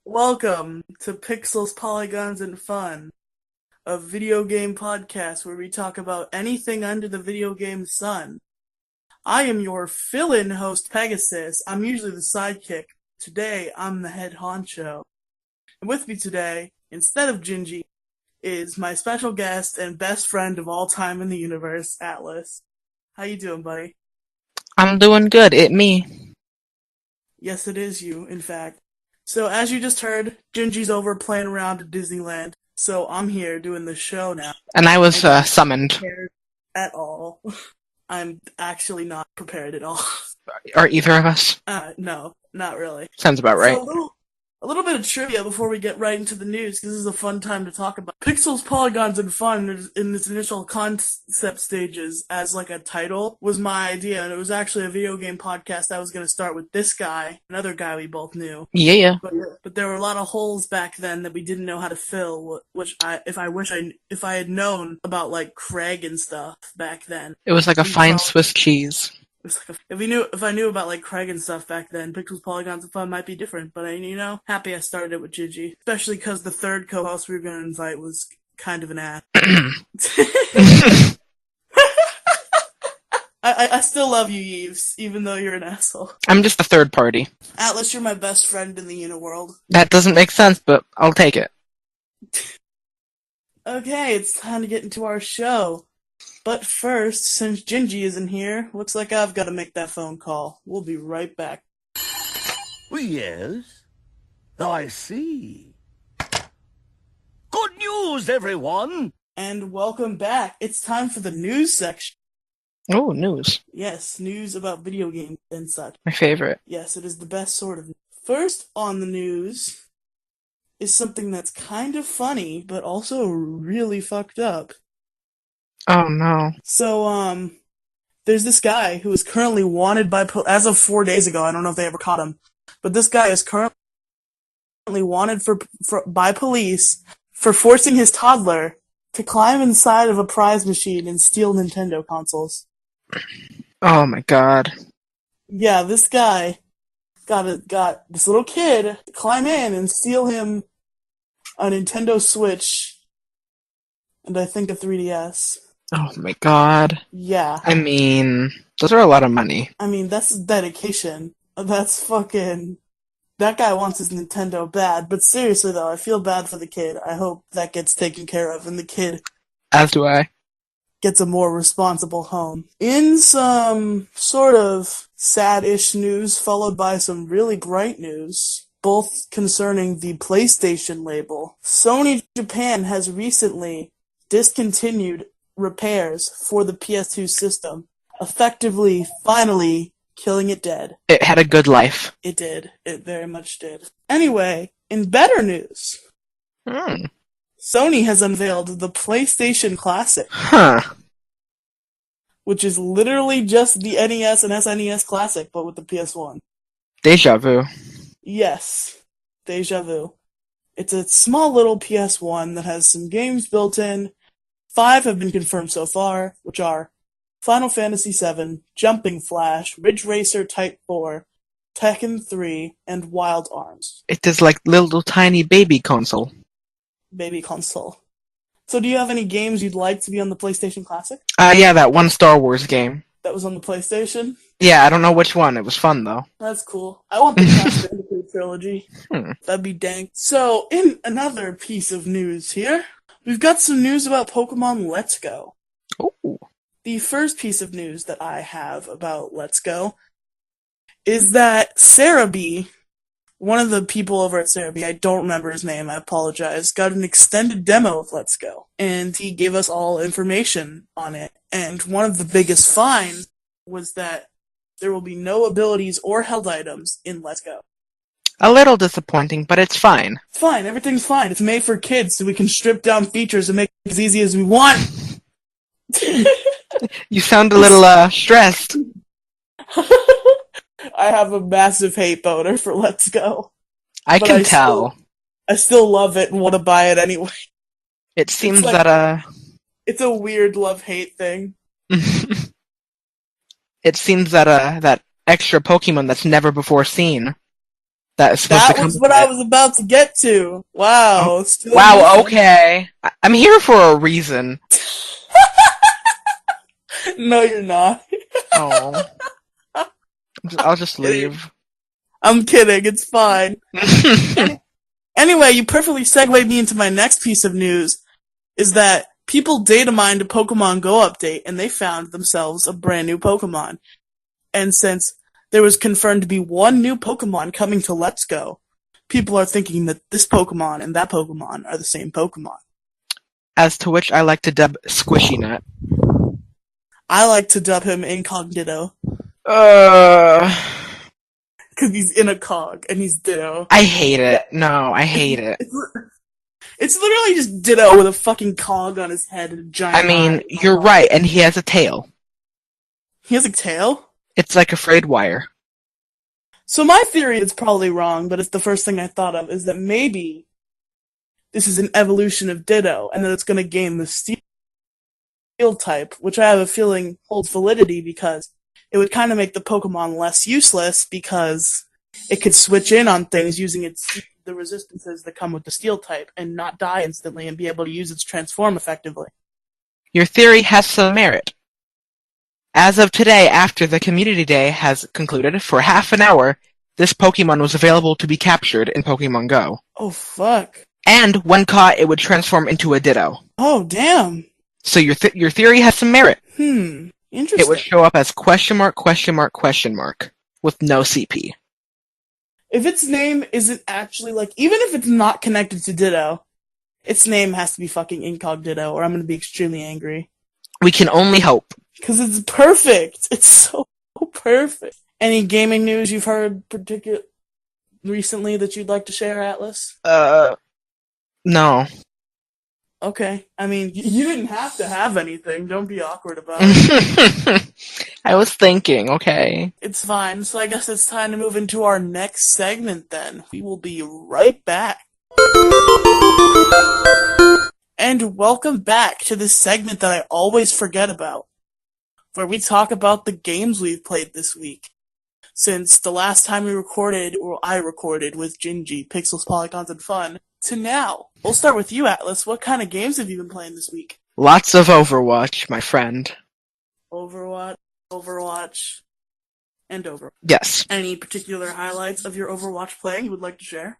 Welcome to Pixels, Polygons, and Fun, a video game podcast where we talk about anything under the video game sun. I am your fill-in host, Pegasus. I'm usually the sidekick. Today, I'm the head honcho. And with me today, instead of Gingy, is my special guest and best friend of all time in the universe, Atlas. How you doing, buddy? I'm doing good. It me. Yes, it is you, in fact. So, as you just heard, Gingy's over playing around at Disneyland, so I'm here doing the show now. And I was summoned. Prepared at all. I'm actually not prepared at all. Are either of us? No, not really. Sounds about right. So a little bit of trivia before we get right into the news, because this is a fun time to talk about. Pixels, Polygons, and Fun in its initial concept stages as like a title was my idea, and it was actually a video game podcast I was going to start with this guy, another guy we both knew. Yeah. But there were a lot of holes back then that we didn't know how to fill, which if I had known about like Craig and stuff back then. It was like a fine Swiss cheese. If I knew about like Craig and stuff back then, Pixels, Polygons, and Fun might be different. But happy I started it with Gigi, especially because the third co-host we were going to invite was kind of an ass. I still love you, Yves, even though you're an asshole. I'm just a third party. Atlas, you're my best friend in the Uniworld. That doesn't make sense, but I'll take it. Okay, it's time to get into our show. But first, since Gingy isn't here, looks like I've got to make that phone call. We'll be right back. Yes, I see. Good news, everyone! And welcome back. It's time for the news section. Oh, news. Yes, news about video games and such. My favorite. Yes, it is the best sort of. First on the news is something that's kind of funny, but also really fucked up. Oh, no. So, there's this guy who is currently wanted as of 4 days ago, I don't know if they ever caught him, but this guy is currently wanted by police for forcing his toddler to climb inside of a prize machine and steal Nintendo consoles. Oh my god. Yeah, this guy got this little kid to climb in and steal him a Nintendo Switch and I think a 3DS. Oh my god. Yeah. I mean, those are a lot of money. I mean, that's dedication. That's fucking... That guy wants his Nintendo bad, but seriously though, I feel bad for the kid. I hope that gets taken care of and the kid... As do I. ...gets a more responsible home. In some sort of sad-ish news, followed by some really bright news, both concerning the PlayStation label, Sony Japan has recently discontinued repairs for the PS2 system, effectively, finally, killing it dead. It had a good life. It did. It very much did. Anyway, in better news, Sony has unveiled the PlayStation Classic. Huh. Which is literally just the NES and SNES Classic, but with the PS1. Deja vu. Yes. Deja vu. It's a small little PS1 that has some games built in. 5 have been confirmed so far, which are Final Fantasy VII, Jumping Flash, Ridge Racer Type 4, Tekken 3, and Wild Arms. It is like little tiny baby console. Baby console. So do you have any games you'd like to be on the PlayStation Classic? Yeah, that one Star Wars game. That was on the PlayStation? Yeah, I don't know which one. It was fun, though. That's cool. I want the Crash Bandicoot trilogy. That'd be dang. So, in another piece of news here, we've got some news about Pokemon Let's Go. Ooh. The first piece of news that I have about Let's Go is that Cerebi, one of the people over at Cerebi, I don't remember his name, I apologize, got an extended demo of Let's Go. And he gave us all information on it. And one of the biggest finds was that there will be no abilities or held items in Let's Go. A little disappointing, but it's fine. It's fine, everything's fine. It's made for kids, so we can strip down features and make it as easy as we want. You sound a little, stressed. I have a massive hate boner for Let's Go, I but can tell. I still love it and want to buy it anyway. It It's seems like that it's a weird love-hate thing. it seems that extra Pokemon that's never before seen that is supposed to That come was with what I it. was about to get to. Oh, Wow, stealing your wow, thunder. okay. I'm here for a reason. No, you're not. Oh, I'll just Kidding. leave. I'm kidding. It's fine. Anyway, you perfectly segued me into my next piece of news. Is that people data mined a Pokemon Go update and they found themselves a brand new Pokemon. And since there was confirmed to be one new Pokemon coming to Let's Go, people are thinking that this Pokemon and that Pokemon are the same Pokemon. As to which I like to dub Squishy Nut. I like to dub him Incognito, Uh, because he's in a cog and he's Ditto. I hate it. No, I hate it. It's literally just Ditto with a fucking cog on his head and a I giant mean, eye. you're right, and he has a tail. He has a tail? It's like a frayed wire. So my theory is probably wrong, but it's the first thing I thought of, is that maybe this is an evolution of Ditto, and that it's going to gain the Steel type, which I have a feeling holds validity because it would kind of make the Pokemon less useless because it could switch in on things using the resistances that come with the Steel type and not die instantly and be able to use its transform effectively. Your theory has some merit. As of today, after the Community Day has concluded, for half an hour, this Pokemon was available to be captured in Pokemon Go. Oh, fuck. And when caught, it would transform into a Ditto. Oh, damn. So your theory has some merit. Interesting. It would show up as question mark, with no CP. If its name isn't actually, like, even if it's not connected to Ditto, its name has to be fucking Incognito, or I'm gonna be extremely angry. We can only hope. Because it's perfect. It's so perfect. Any gaming news you've heard recently that you'd like to share, Atlas? No. Okay. I mean, you didn't have to have anything. Don't be awkward about it. I was thinking, okay. It's fine. So I guess it's time to move into our next segment then. We will be right back. And welcome back to this segment that I always forget about, where we talk about the games we've played this week. Since the last time we recorded, or I recorded with Gingy, Pixels, Polygons, and Fun, to now. We'll start with you, Atlas. What kind of games have you been playing this week? Lots of Overwatch, my friend. Overwatch, and Overwatch. Yes. Any particular highlights of your Overwatch playing you would like to share?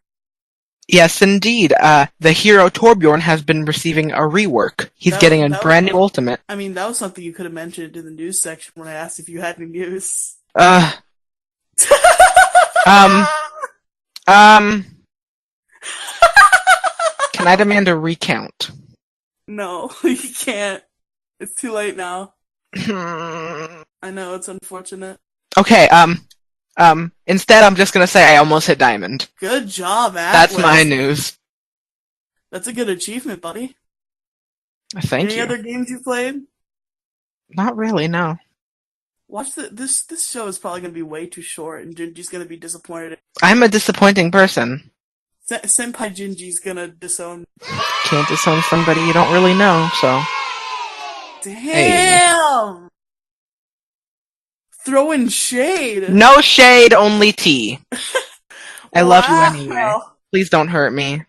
Yes, indeed. The hero Torbjorn has been receiving a rework. He's getting a brand new ultimate. I mean, that was something you could have mentioned in the news section when I asked if you had any news. Can I demand a recount? No, you can't. It's too late now. I know, it's unfortunate. Okay, instead I'm just gonna say I almost hit diamond. Good job, Atlas. That's my news. That's a good achievement, buddy. Thank you. Any other games you played? Not really, no. Watch this show is probably going to be way too short, and Gingy's going to be disappointed. I'm a disappointing person. Senpai Gingy's going to disown. Can't disown somebody you don't really know, so. Damn! Hey. Throwing shade! No shade, only tea. I love you anyway. Please don't hurt me.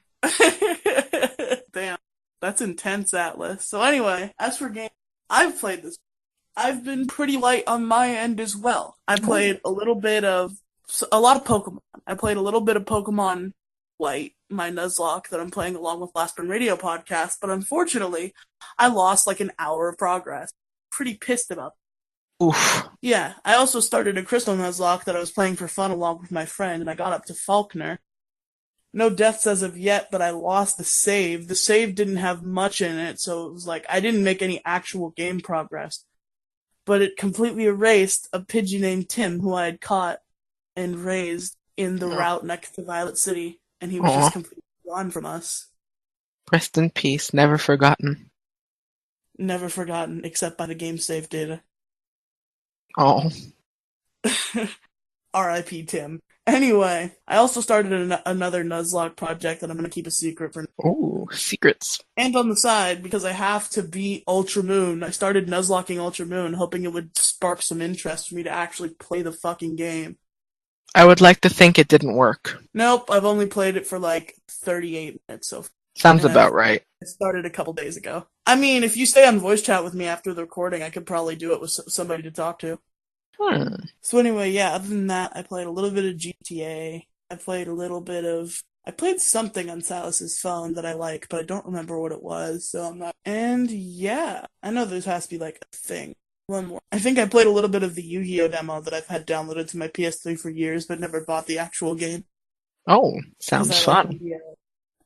Damn. That's intense, Atlas. So anyway, as for games, I've played this. I've been pretty light on my end as well. I played a lot of Pokemon. I played a little bit of Pokemon Light, my Nuzlocke that I'm playing along with Last Burn Radio podcast, but unfortunately, I lost like an hour of progress. Pretty pissed about that. Oof. Yeah, I also started a Crystal Nuzlocke that I was playing for fun along with my friend, and I got up to Falkner. No deaths as of yet, but I lost the save. The save didn't have much in it, so it was like I didn't make any actual game progress. But it completely erased a Pidgey named Tim who I had caught and raised in the route next to Violet City, and he was just completely gone from us. Rest in peace, never forgotten. Never forgotten, except by the game save data. Oh. R.I.P. Tim. Anyway, I also started another Nuzlocke project that I'm going to keep a secret for. Oh, secrets. And on the side, because I have to beat Ultra Moon, I started Nuzlocking Ultra Moon, hoping it would spark some interest for me to actually play the fucking game. I would like to think it didn't work. Nope, I've only played it for like 38 minutes so far. Sounds about right. I started a couple days ago. I mean, if you stay on voice chat with me after the recording, I could probably do it with somebody to talk to. So anyway, yeah, other than that, I played a little bit of GTA. I played something on Silas's phone that I like, but I don't remember what it was, so I'm not. And yeah, I know there has to be like a thing. One more. I think I played a little bit of the Yu-Gi-Oh demo that I've had downloaded to my PS3 for years, but never bought the actual game. Oh, sounds fun.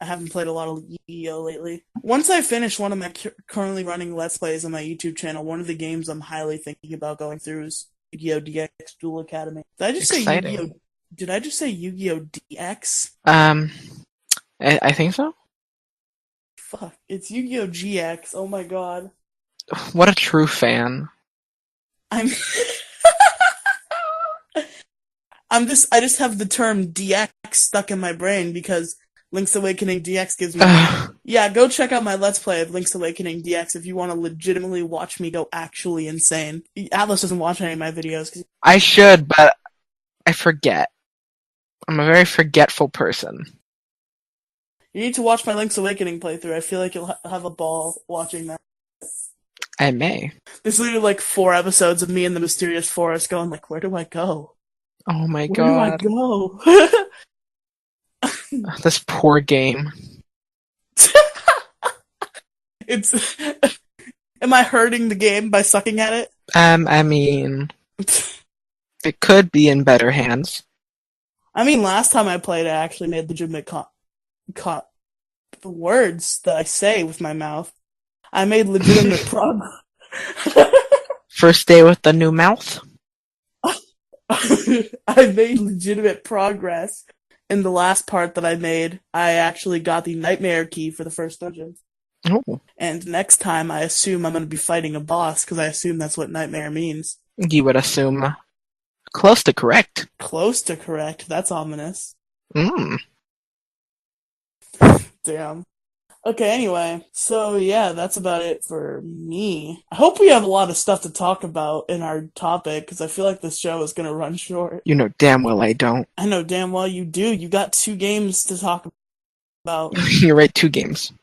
I haven't played a lot of Yu-Gi-Oh lately. Once I finish one of my currently running Let's Plays on my YouTube channel, one of the games I'm highly thinking about going through is Yu-Gi-Oh! DX Duel Academy. Did I just say Yu-Gi-Oh! Did I just say Yu-Gi-Oh! DX? I think so. Fuck, it's Yu-Gi-Oh! GX. Oh my god. What a true fan. I just have the term DX stuck in my brain because Link's Awakening DX gives me... Yeah, go check out my Let's Play of Link's Awakening DX if you want to legitimately watch me go actually insane. Atlas doesn't watch any of my videos. I should, but I forget. I'm a very forgetful person. You need to watch my Link's Awakening playthrough. I feel like you'll have a ball watching that. I may. There's literally like 4 episodes of me in the mysterious forest going like, where do I go? Oh my god. Where do I go? This poor game. Am I hurting the game by sucking at it? I mean, it could be in better hands. I mean, last time I played, I actually made legitimate the words that I say with my mouth. I made legitimate progress. First day with the new mouth? I made legitimate progress. In the last part that I made, I actually got the Nightmare key for the first dungeon. Oh. And next time, I assume I'm going to be fighting a boss, because I assume that's what Nightmare means. You would assume close to correct. Close to correct? That's ominous. Damn. Okay, anyway, so yeah, that's about it for me. I hope we have a lot of stuff to talk about in our topic, because I feel like this show is going to run short. You know damn well I don't. I know damn well you do. You got 2 games to talk about. You're right, 2 games.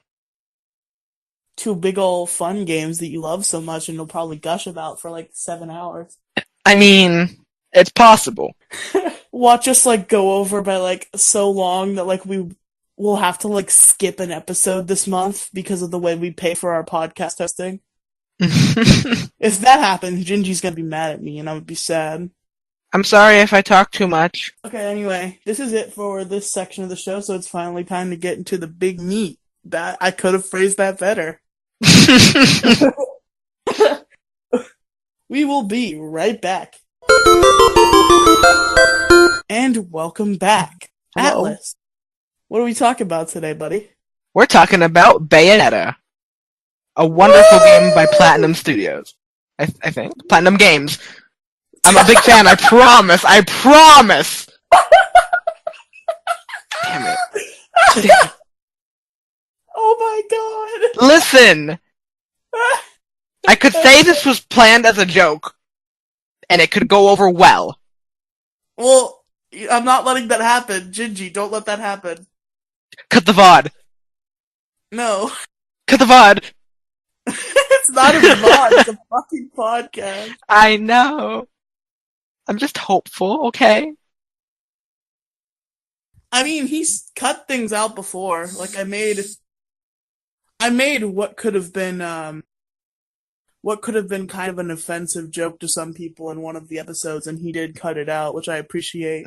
2 big ol' fun games that you love so much and you'll probably gush about for like 7 hours. I mean, it's possible. Watch us like go over by like so long that like we'll have to like skip an episode this month because of the way we pay for our podcast hosting. If that happens, Gingy's gonna be mad at me and I would be sad. I'm sorry if I talk too much. Okay, anyway, this is it for this section of the show, so it's finally time to get into the big meat. That I could have phrased that better. We will be right back. And welcome back. Hello. Atlas, what are we talking about today, buddy? We're talking about Bayonetta. A wonderful game by Platinum Studios. I think. Platinum Games. I'm a big fan, I promise! I promise! Damn it. Damn it. Oh my god! Listen! I could say this was planned as a joke, and it could go over well. Well, I'm not letting that happen. Gingy, don't let that happen. Cut the VOD. No. Cut the VOD. It's not a VOD, it's a fucking podcast. I know. I'm just hopeful, okay? I mean, he's cut things out before. Like, I made what could have been kind of an offensive joke to some people in one of the episodes, and he did cut it out, which I appreciate.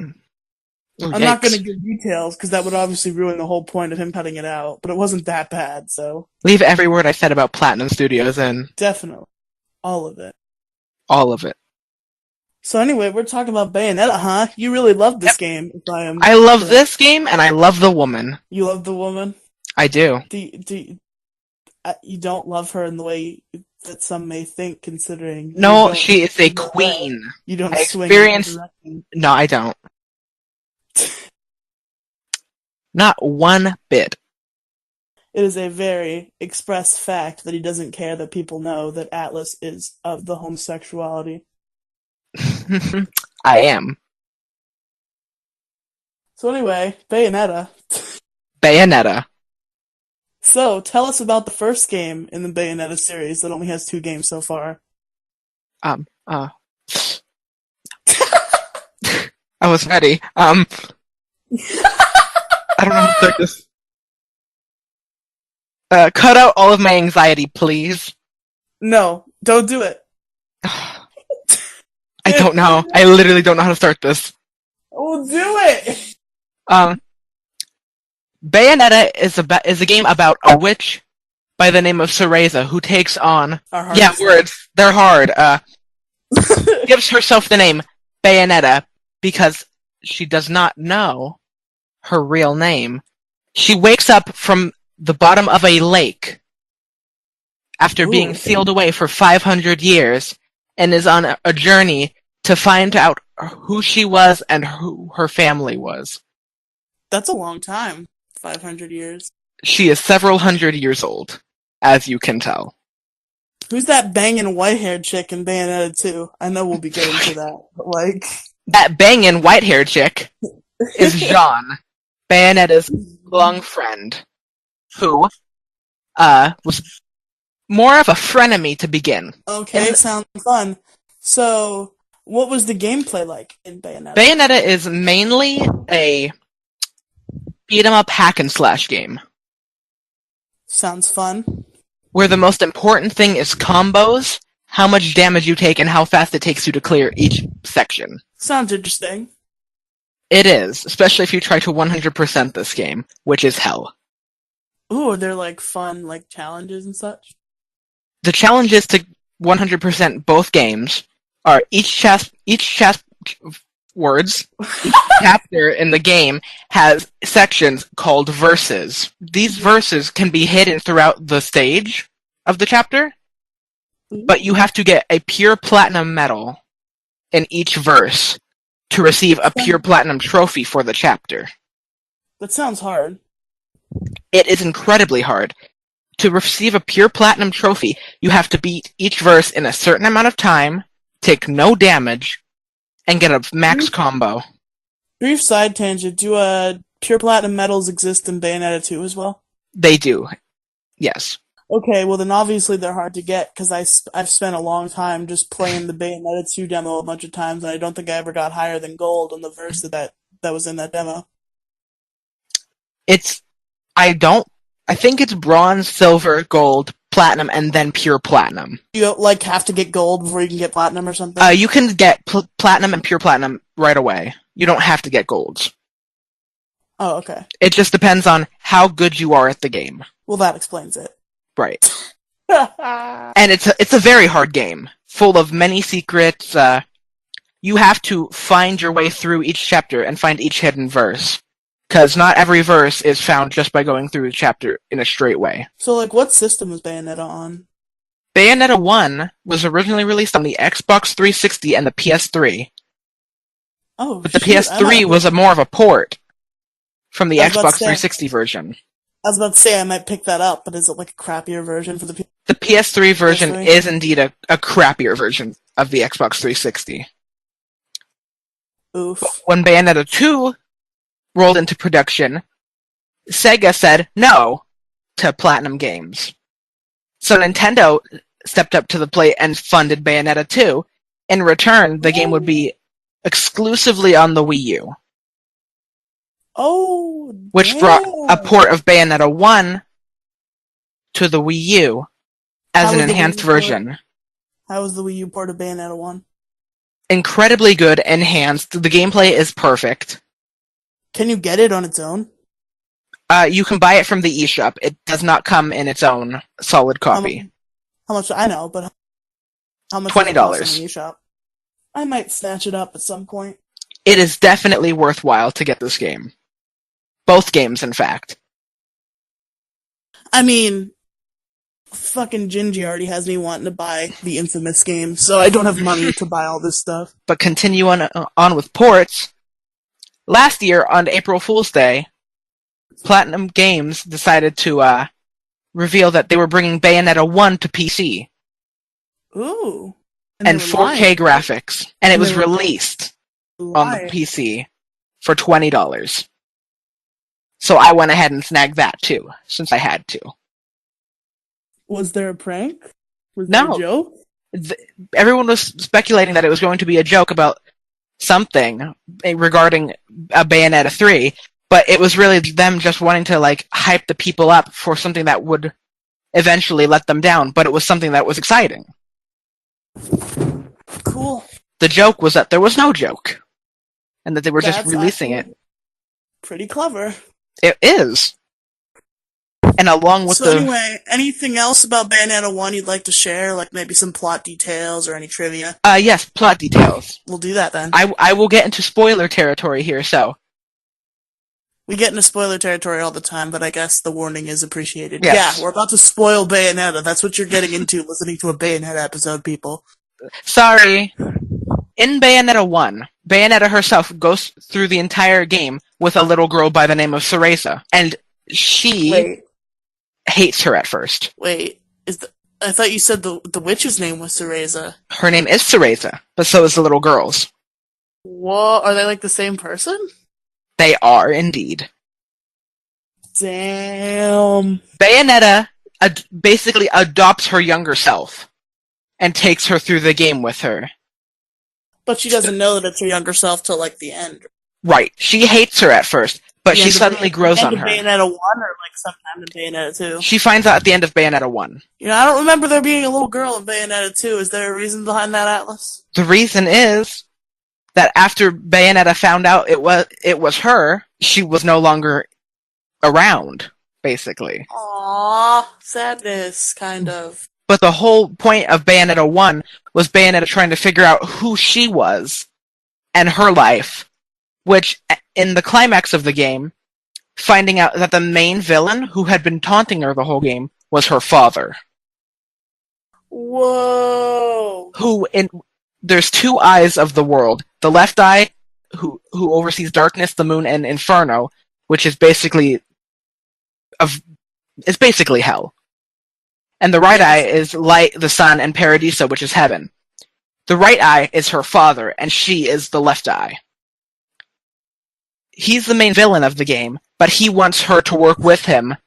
Oh, I'm not going to give details, because that would obviously ruin the whole point of him cutting it out, but it wasn't that bad, so... Leave every word I said about Platinum Studios in. Definitely. All of it. All of it. So anyway, we're talking about Bayonetta, huh? You really love this game, if I am... I love this game, and I love the woman. You love the woman? I do. You don't love her in the way that some may think, considering you No, don't she is a swing away. queen. You don't I swing in her experienced... direction. No, I don't. Not one bit. It is a very express fact that he doesn't care that people know that Atlas is of the homosexuality. I am. So anyway, Bayonetta. Bayonetta. So, tell us about the first game in the Bayonetta series that only has 2 games so far. I was ready. I don't know how to start this. Cut out all of my anxiety, please. No, don't do it. I don't know. I literally don't know how to start this. We'll do it! Bayonetta is a game about a witch by the name of Cereza who takes on... Yeah, words. They're hard. Gives herself the name Bayonetta because she does not know her real name. She wakes up from the bottom of a lake after being sealed away for 500 years and is on a journey to find out who she was and who her family was. That's a long time. 500 years. She is several hundred years old, as you can tell. Who's that banging white-haired chick in Bayonetta 2? I know we'll be getting to that, but like... That banging white-haired chick is Jean, Bayonetta's long friend, who was more of a frenemy to begin. Okay, sounds fun. So, what was the gameplay like in Bayonetta? Bayonetta is mainly a beat-em-up hack-and-slash game. Sounds fun. Where the most important thing is combos, how much damage you take, and how fast it takes you to clear each section. Sounds interesting. It is, especially if you try to 100% this game, which is hell. Ooh, are there like fun like challenges and such? The challenges to 100% both games are each chapter in the game has sections called verses. These verses can be hidden throughout the stage of the chapter, but you have to get a pure platinum medal in each verse to receive a pure platinum trophy for the chapter. That sounds hard. It is incredibly hard. To receive a pure platinum trophy, you have to beat each verse in a certain amount of time, take no damage, and get a max combo. Brief side tangent. Do pure platinum medals exist in Bayonetta 2 as well? They do. Yes. Okay, well then obviously they're hard to get, because I've spent a long time just playing the Bayonetta 2 demo a bunch of times, and I don't think I ever got higher than gold on the verse that was in that demo. I think it's bronze, silver, gold, platinum, and then pure platinum. You like have to get gold before you can get platinum or something? You can get platinum and pure platinum right away. You don't have to get golds. Oh, okay. It just depends on how good you are at the game. Well, that explains it. Right. And it's a very hard game, full of many secrets. You have to find your way through each chapter and find each hidden verse. Because not every verse is found just by going through the chapter in a straight way. So, like, what system was Bayonetta on? Bayonetta 1 was originally released on the Xbox 360 and the PS3. Oh, but the PS3 was more of a port from the Xbox 360 version. I was about to say I might pick that up, but is it like a crappier version for the PS3? The PS3 version is indeed a crappier version of the Xbox 360. Oof. But when Bayonetta 2 rolled into production, Sega said no to Platinum Games. So Nintendo stepped up to the plate and funded Bayonetta 2. In return, the game would be exclusively on the Wii U. Oh, which brought a port of Bayonetta 1 to the Wii U as an enhanced version. How was the Wii U port of Bayonetta 1? Incredibly good, enhanced. The gameplay is perfect. Can you get it on its own? You can buy it from the eShop. It does not come in its own solid copy. How much? I know, but how much? $20 on the eShop? I might snatch it up at some point. It is definitely worthwhile to get this game. Both games, in fact. I mean, Fucking Gingy already has me wanting to buy the infamous game, so I don't have money to buy all this stuff. But continue on with ports. Last year, on April Fool's Day, Platinum Games decided to reveal that they were bringing Bayonetta 1 to PC. Ooh. And 4K graphics. And it was released on the PC for $20. So I went ahead and snagged that too, since I had to. Was there a prank? Was there a joke? Everyone was speculating that it was going to be a joke about something regarding Bayonetta 3, but it was really them just wanting to like hype the people up for something that would eventually let them down, but it was something that was exciting. Cool. The joke was that there was no joke, and that they were just releasing it. Pretty clever. It is. And along with anyway, anything else about Bayonetta 1 you'd like to share? Like maybe some plot details or any trivia? Yes, plot details. We'll do that then. I will get into spoiler territory here, so. We get into spoiler territory all the time, but I guess the warning is appreciated. Yes. Yeah, we're about to spoil Bayonetta. That's what you're getting into listening to a Bayonetta episode, people. Sorry. In Bayonetta 1, Bayonetta herself goes through the entire game with a little girl by the name of Cereza, and she hates her at first. Wait, I thought you said the witch's name was Cereza. Her name is Cereza, but so is the little girl's. Whoa, are they like the same person? They are, indeed. Damn. Bayonetta basically adopts her younger self and takes her through the game with her. But she doesn't know that it's her younger self till like the end. Right. She hates her at first, but she suddenly grows on her. Bayonetta 1 or like sometime in Bayonetta 2? She finds out at the end of Bayonetta 1. You know, I don't remember there being a little girl in Bayonetta 2. Is there a reason behind that, Atlas? The reason is that after Bayonetta found out it was her, she was no longer around, basically. Aww, sadness, kind of. But the whole point of Bayonetta 1 was Bayonetta trying to figure out who she was and her life, which, in the climax of the game, finding out that the main villain, who had been taunting her the whole game, was her father. Whoa! There's two eyes of the world. The left eye, who oversees darkness, the moon, and inferno, which is basically hell. And the right eye is light, the sun, and Paradiso, which is heaven. The right eye is her father, and she is the left eye. He's the main villain of the game, but he wants her to work with him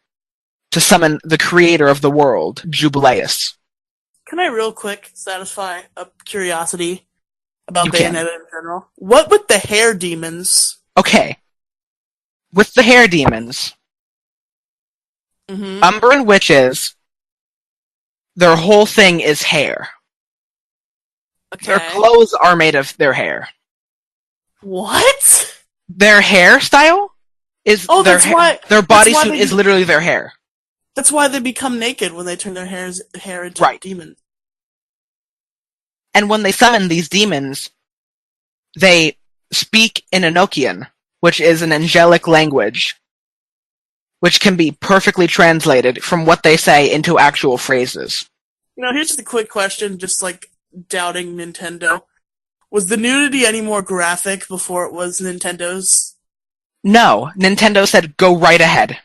to summon the creator of the world, Jubileus. Can I real quick satisfy a curiosity about Bayonetta in general? What with the hair demons? Okay. With the hair demons, Umber and witches, their whole thing is hair. Okay. Their clothes are made of their hair. What? Their hairstyle is their bodysuit is literally their hair. That's why they become naked when they turn their hair into demons. And when they summon these demons, they speak in Enochian, which is an angelic language, which can be perfectly translated from what they say into actual phrases. You know, here's just a quick question, just like doubting Nintendo. Was the nudity any more graphic before it was Nintendo's? No, Nintendo said go right ahead.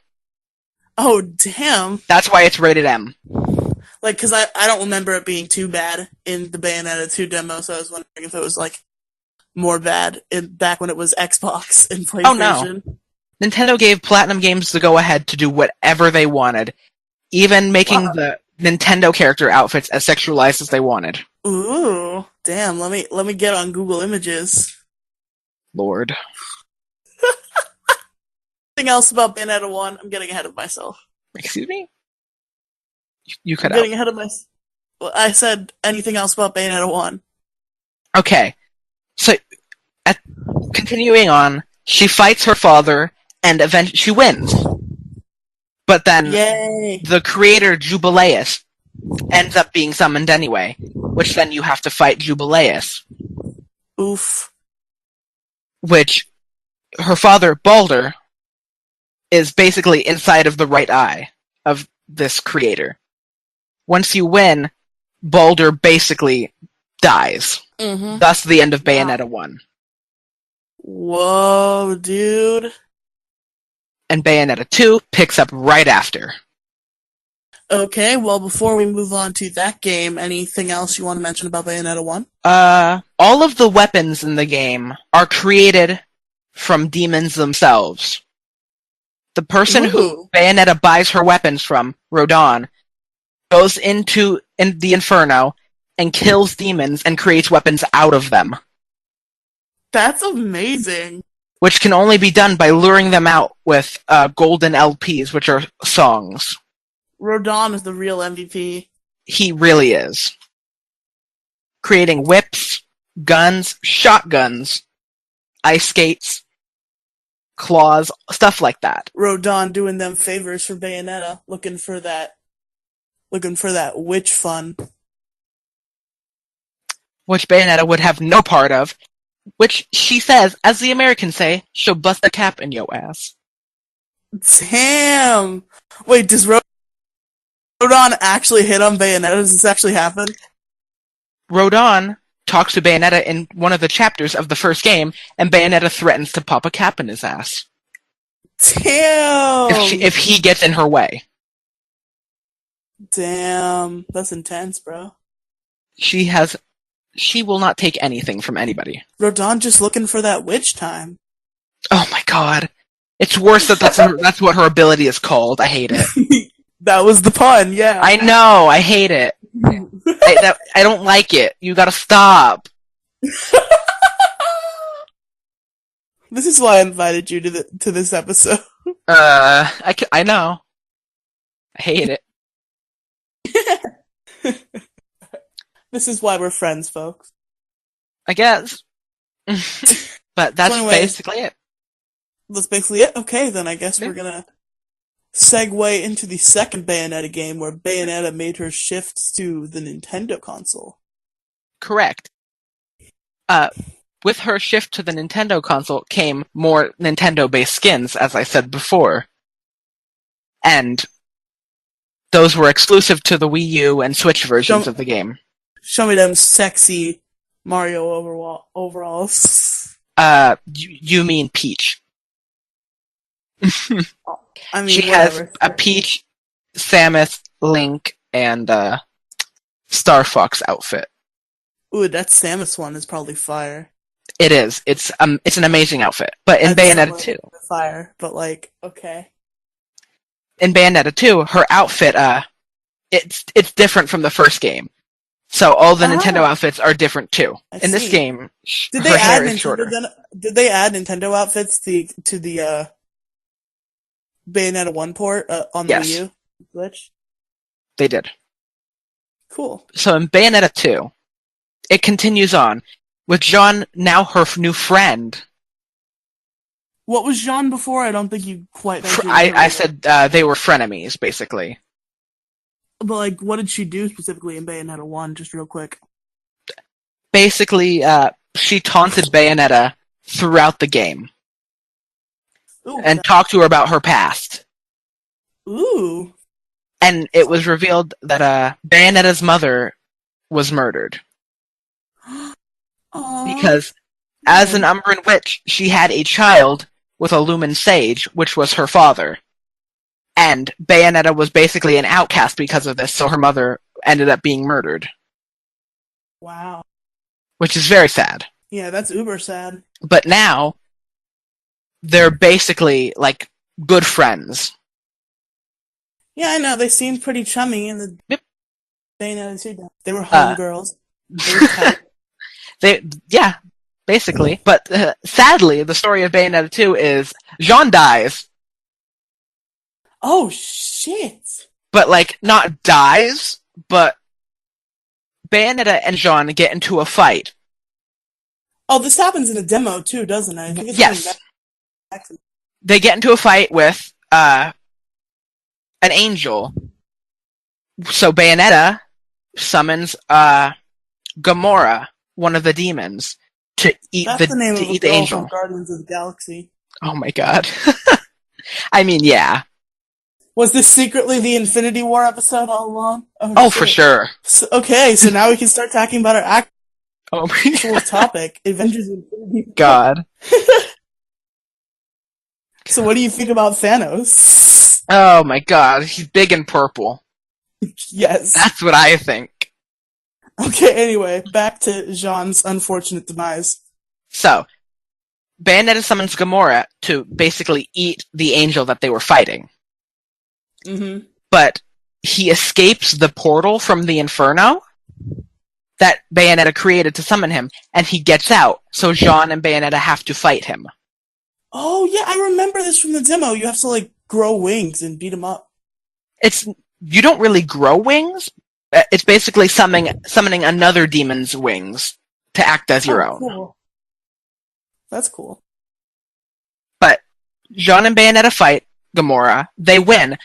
Oh, damn. That's why it's rated M. Like, because I don't remember it being too bad in the Bayonetta 2 demo, so I was wondering if it was, like, more bad back when it was Xbox and PlayStation. Oh, no. Nintendo gave Platinum Games the go-ahead to do whatever they wanted, even making the Nintendo character outfits as sexualized as they wanted. Ooh, damn, let me get on Google Images. Lord. Anything else about Bayonetta 1? I'm getting ahead of myself. Excuse me? You cut out. Getting ahead of myself. Well, I said anything else about Bayonetta 1. Okay. So, continuing on, she fights her father, and eventually she wins. But then, the creator, Jubileus, ends up being summoned anyway, which then you have to fight Jubileus. Oof. Which, her father, Baldur, is basically inside of the right eye of this creator. once you win, Baldur basically dies. Mm-hmm. Thus the end of Bayonetta 1. Whoa, dude. And Bayonetta 2 picks up right after. Okay, well, before we move on to that game, anything else you want to mention about Bayonetta 1? All of the weapons in the game are created from demons themselves. The person who Bayonetta buys her weapons from, Rodon, goes into the Inferno and kills demons and creates weapons out of them. That's amazing. Which can only be done by luring them out with golden LPs, which are songs. Rodon is the real MVP. He really is. Creating whips, guns, shotguns, ice skates, claws, stuff like that. Rodon doing them favors for Bayonetta, looking for that witch fun. Which Bayonetta would have no part of, which she says, as the Americans say, she'll bust a cap in yo ass. Damn! Wait, does Rodon actually hit on Bayonetta? Does this actually happen? Rodon talks to Bayonetta in one of the chapters of the first game, and Bayonetta threatens to pop a cap in his ass. Damn! If he gets in her way. Damn, that's intense, bro. She will not take anything from anybody. Rodon just looking for that witch time. Oh my god. It's worse that that's what her ability is called. I hate it. That was the pun, yeah. I know, I hate it. I don't like it. You gotta stop. This is why I invited you to this episode. I know. I hate it. This is why we're friends, folks. I guess. But that's basically it. That's basically it? Okay, then I guess we're gonna segue into the second Bayonetta game, where Bayonetta made her shifts to the Nintendo console. Correct. With her shift to the Nintendo console came more Nintendo-based skins, as I said before. And those were exclusive to the Wii U and Switch versions of the game. Show me them sexy Mario overalls. You mean Peach. I mean, she has a Peach, Samus, Link, and Star Fox outfit. Ooh, that Samus one is probably fire. It is. It's an amazing outfit. But in Bayonetta 2... Fire, but okay. In Bayonetta 2, her outfit, it's different from the first game. So all the Nintendo outfits are different too. In this game, her hair is shorter. Did they add Nintendo outfits to the Bayonetta 1 port on the Wii U Switch? They did. Cool. So in Bayonetta 2, it continues on with Jean, now her new friend. What was Jean before? I don't think you quite mentioned. I said they were frenemies, basically. But, what did she do specifically in Bayonetta 1, just real quick? Basically, she taunted Bayonetta throughout the game. Ooh, and talked to her about her past. Ooh. And it was revealed that Bayonetta's mother was murdered. Because, as an Umbran witch, she had a child with a Lumen Sage, which was her father. And Bayonetta was basically an outcast because of this, so her mother ended up being murdered. Wow. Which is very sad. Yeah, that's uber sad. But now, they're basically, good friends. Yeah, I know. They seemed pretty chummy in the Bayonetta 2. They were homegirls. They were tight. Yeah, basically. But sadly, the story of Bayonetta 2 is Jean dies. Oh, shit! But, not dies, but Bayonetta and Jean get into a fight. Oh, this happens in a demo, too, doesn't it? I think it's yes. They get into a fight with an angel. So Bayonetta summons Gamora, one of the demons, to eat the angel. From Guardians of the Galaxy. Oh my god. I mean, yeah. Was this secretly the Infinity War episode all along? Oh, for sure. So now we can start talking about our actual Oh, topic, Avengers Infinity War. God. So what do you think about Thanos? Oh my God, he's big and purple. Yes. That's what I think. Okay, anyway, back to Jean's unfortunate demise. So, Bayonetta summons Gamora to basically eat the angel that they were fighting. Mm-hmm. But he escapes the portal from the Inferno that Bayonetta created to summon him, and he gets out, so Jean and Bayonetta have to fight him. Oh, yeah, I remember this from the demo. You have to, like, grow wings and beat him up. You don't really grow wings. It's basically summoning another demon's wings to act as your own. Cool. That's cool. But Jean and Bayonetta fight Gamora. They win,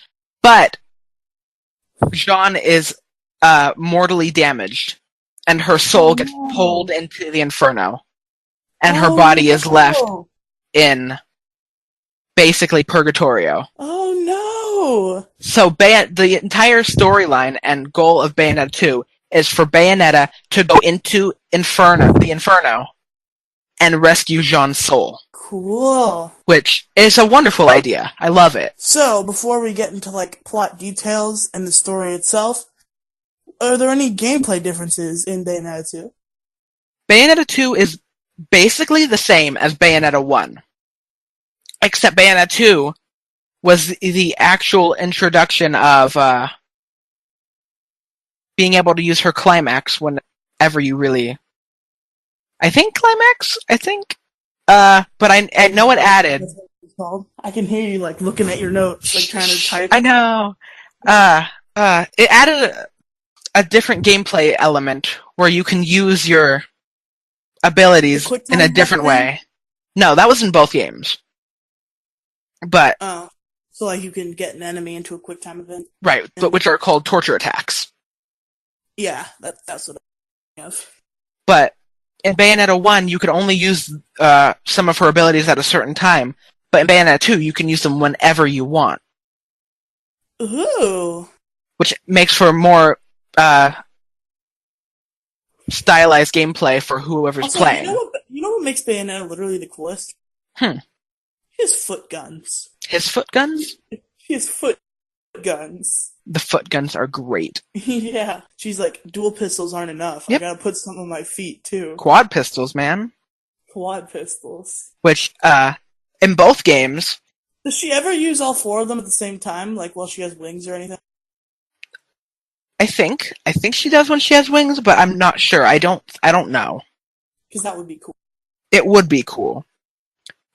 but Jean is mortally damaged, and her soul gets pulled into the Inferno, and her body is left in basically Purgatorio. Oh no! So the entire storyline and goal of Bayonetta 2 is for Bayonetta to go into the Inferno and rescue Jean's soul. Cool. Which is a wonderful idea. I love it. So, before we get into, like, plot details and the story itself, are there any gameplay differences in Bayonetta 2? Bayonetta 2 is basically the same as Bayonetta 1. Except Bayonetta 2 was the actual introduction of being able to use her climax whenever you really... I think climax? But I know it added... I can hear you, like, looking at your notes, like, trying to type. I know. It added a different gameplay element where you can use your abilities in a different way. No, that was in both games. But... Oh. So, like, you can get an enemy into a quick time event? Right, but which are called torture attacks. Yeah, that's what I have. But in Bayonetta 1, you could only use some of her abilities at a certain time. But in Bayonetta 2, you can use them whenever you want. Ooh. Which makes for more stylized gameplay for whoever's playing. You know what makes Bayonetta literally the coolest? His foot guns. His foot guns? His foot guns. The foot guns are great. Yeah. She's like, dual pistols aren't enough. Yep. I gotta put some on my feet, too. Quad pistols, man. Quad pistols. Which, in both games... Does she ever use all four of them at the same time, like while she has wings or anything? I think she does when she has wings, but I'm not sure. I don't know. Because that would be cool. It would be cool.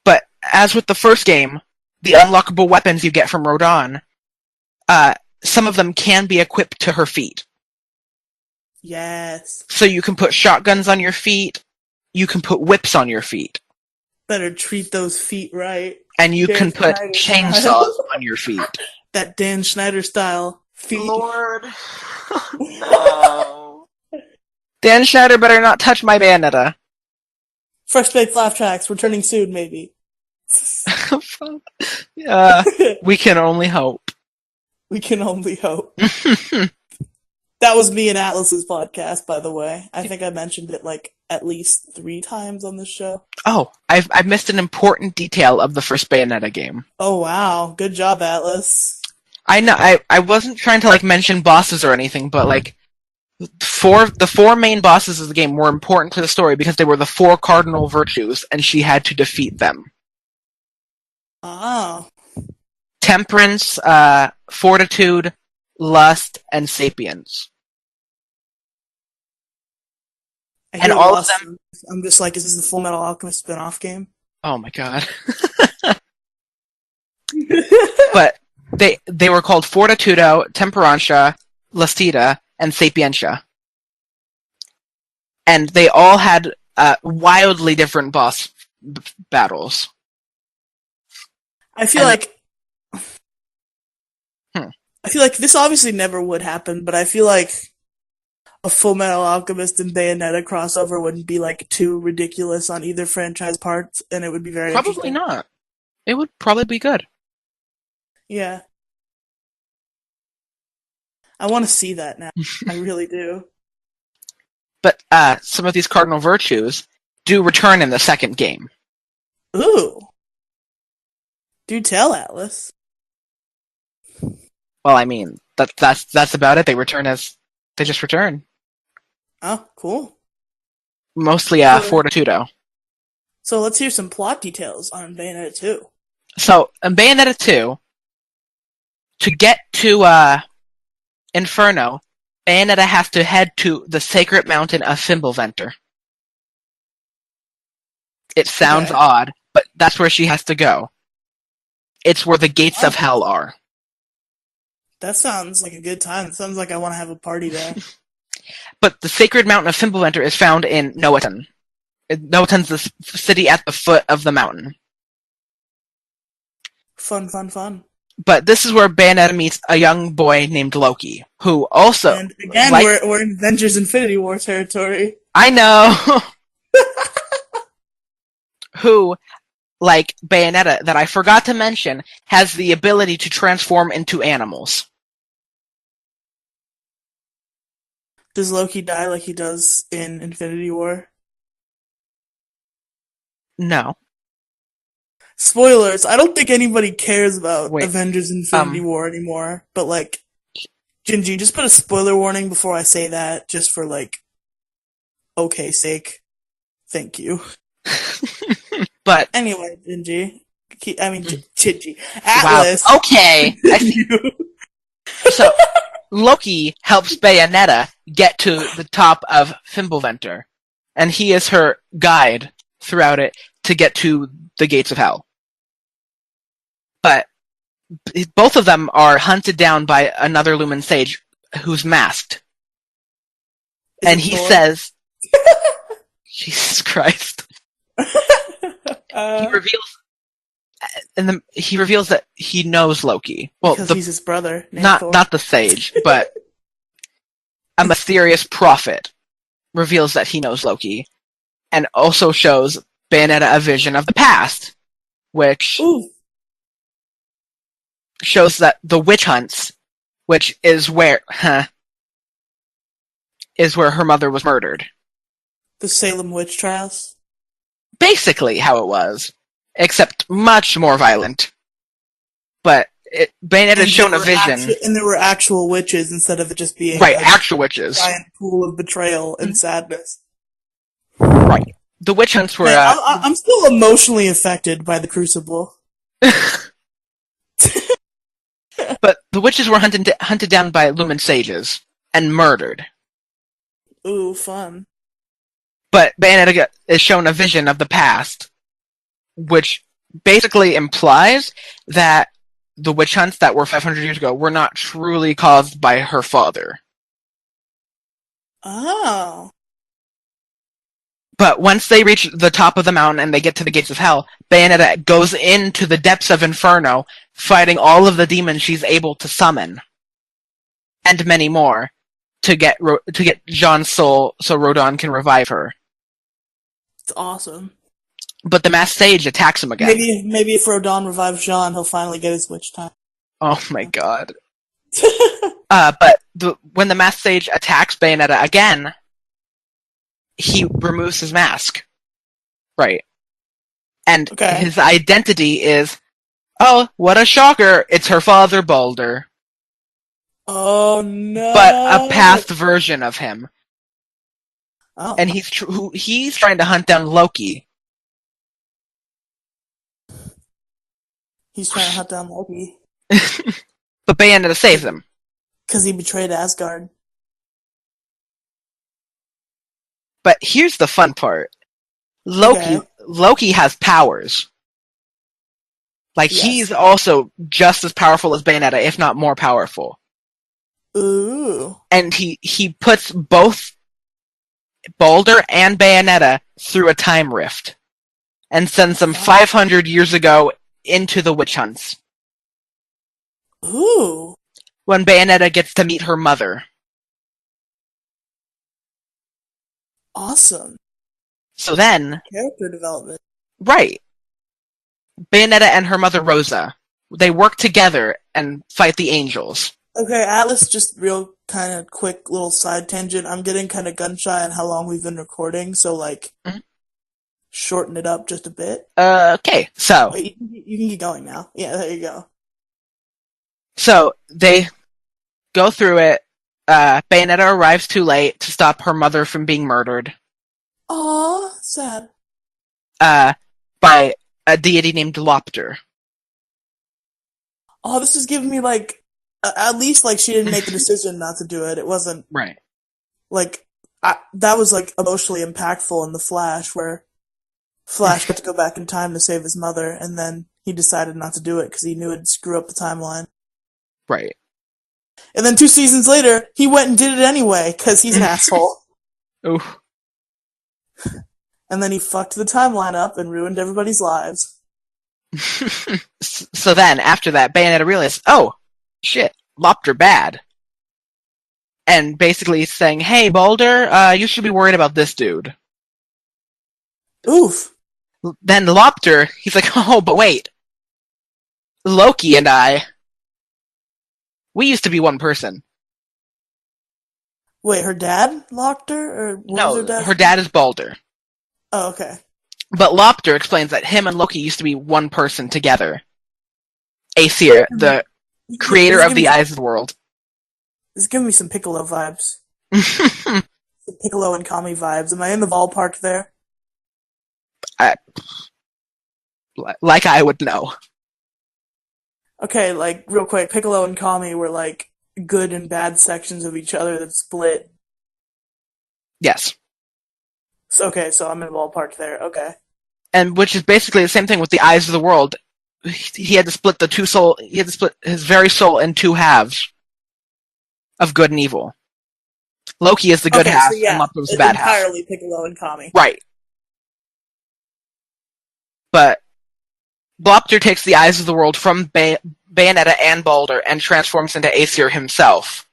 But, as with the first game, the unlockable weapons you get from Rodin, some of them can be equipped to her feet. Yes. So you can put shotguns on your feet, you can put whips on your feet. Better treat those feet right. And you can put chainsaws on your feet. That Dan Schneider style feet. Lord. No. Dan Schneider better not touch my Bayonetta. Fresh baked laugh tracks returning soon, maybe. We can only hope. We can only hope. That was me and Atlas's podcast, by the way. I think I mentioned it like at least 3 times on this show. Oh, I've missed an important detail of the first Bayonetta game. Oh wow, good job, Atlas. I know. I wasn't trying to like mention bosses or anything, but like the 4 main bosses of the game were important to the story because they were the 4 cardinal virtues, and she had to defeat them. Oh. Temperance, fortitude, lust, and sapience. And all of them... I'm just like, is this the Full Metal Alchemist spin-off game? Oh my god. But they were called Fortitudo, Temperantia, Lustita, and Sapientia. And they all had wildly different boss battles. I feel like this obviously never would happen, but I feel like a Full Metal Alchemist and Bayonetta crossover wouldn't be like too ridiculous on either franchise parts, and it would be very Probably not. It would probably be good. Yeah. I want to see that now. I really do. But some of these cardinal virtues do return in the second game. Ooh. Do tell, Atlas. Well, I mean, that's about it. They just return. Oh, cool. Mostly Fortitudo. So let's hear some plot details on Bayonetta 2. So, in Bayonetta 2, to get to Inferno, Bayonetta has to head to the sacred mountain of Fimbulventr. It sounds odd, but that's where she has to go. It's where the gates of hell are. That sounds like a good time. It sounds like I want to have a party there. But the sacred mountain of Fimbulventr is found in Noaton. Noaton's the city at the foot of the mountain. Fun. But this is where Bayonetta meets a young boy named Loki, who also... And again, we're in Avengers Infinity War territory. I know! Who, like Bayonetta, that I forgot to mention, has the ability to transform into animals. Does Loki die like he does in Infinity War? No. Spoilers, I don't think anybody cares about Avengers Infinity War anymore, but like, Gingy, just put a spoiler warning before I say that, just for like, okay sake. Thank you. But anyway, Gingy. Gingy. Atlas. Wow. Okay. So, Loki helps Bayonetta get to the top of Fimbulventr, and he is her guide throughout it to get to the gates of hell. But both of them are hunted down by another Lumen Sage who's masked. And he says, Jesus Christ. He reveals that he knows Loki. Well, because he's his brother. Not the sage, but a mysterious prophet reveals that he knows Loki, and also shows Bayonetta a vision of the past, which shows that the witch hunts, which is where her mother was murdered. The Salem witch trials? Basically how it was, except much more violent. But Bayonetta's shown a vision. And there were actual witches instead of it just being actual witches. A giant pool of betrayal and sadness. Right. The witch hunts were... I'm still emotionally affected by the Crucible. But the witches were hunted down by Lumen Sages and murdered. Ooh, fun. But Bayonetta is shown a vision of the past, which basically implies that the witch hunts that were 500 years ago were not truly caused by her father. Oh. But once they reach the top of the mountain and they get to the gates of hell, Bayonetta goes into the depths of Inferno, fighting all of the demons she's able to summon. And many more, to get Jean's soul so Rodin can revive her. It's awesome. But the masked sage attacks him again. Maybe if Rodin revives Jean, he'll finally get his witch time. Oh my god. But when the masked sage attacks Bayonetta again, he removes his mask. Right. And his identity is, oh, what a shocker, it's her father, Baldur. Oh no. But a past version of him. Oh. And he's trying to hunt down Loki. He's trying to hunt down Loki. But Bayonetta saves him. Because he betrayed Asgard. But here's the fun part. Loki has powers. Like, he's also just as powerful as Bayonetta, if not more powerful. Ooh. And he puts both Baldur and Bayonetta through a time rift. And sends them 500 years ago into the witch hunts. Ooh. When Bayonetta gets to meet her mother. Awesome. So then... Character development. Right. Bayonetta and her mother Rosa, they work together and fight the angels. Okay, Atlas, just real kind of quick little side tangent. I'm getting kind of gun shy on how long we've been recording, so Mhm. shorten it up just a bit. Okay, so Wait, you can keep going now. Yeah, there you go. they go through it. Bayonetta arrives too late to stop her mother from being murdered. Aw, sad. By a deity named Lopter. Oh, this is giving me at least she didn't make the decision not to do it. It wasn't Right. that was emotionally impactful in the Flash, where Flash got to go back in time to save his mother, and then he decided not to do it because he knew it'd screw up the timeline. Right. And then 2 seasons later, he went and did it anyway because he's an asshole. Oof. And then he fucked the timeline up and ruined everybody's lives. So then, after that, Bayonetta realized, oh, shit, Lopter bad. And basically saying, hey, Boulder, you should be worried about this dude. Oof. Then Lopter, he's like, oh, but wait. Loki and I, we used to be one person. Wait, her dad locked her? Or what was No, her dad? her dad is Balder. Oh, okay. But Lopter explains that him and Loki used to be one person together. Aesir, the creator of the Eyes of the World. This is giving me some Piccolo vibes. Some Piccolo and Kami vibes. Am I in the ballpark there? Like I would know. Okay, real quick, Piccolo and Kami were good and bad sections of each other that split. Yes. So I'm in the ballpark there. Okay. And which is basically the same thing with the Eyes of the World. He had to split he had to split his very soul in two halves of good and evil. Loki is the good half, so yeah, and Lopter was the bad half. Entirely Piccolo and Kami. Right. But Lopter takes the Eyes of the World from Bayonetta and Balder and transforms into Aesir himself.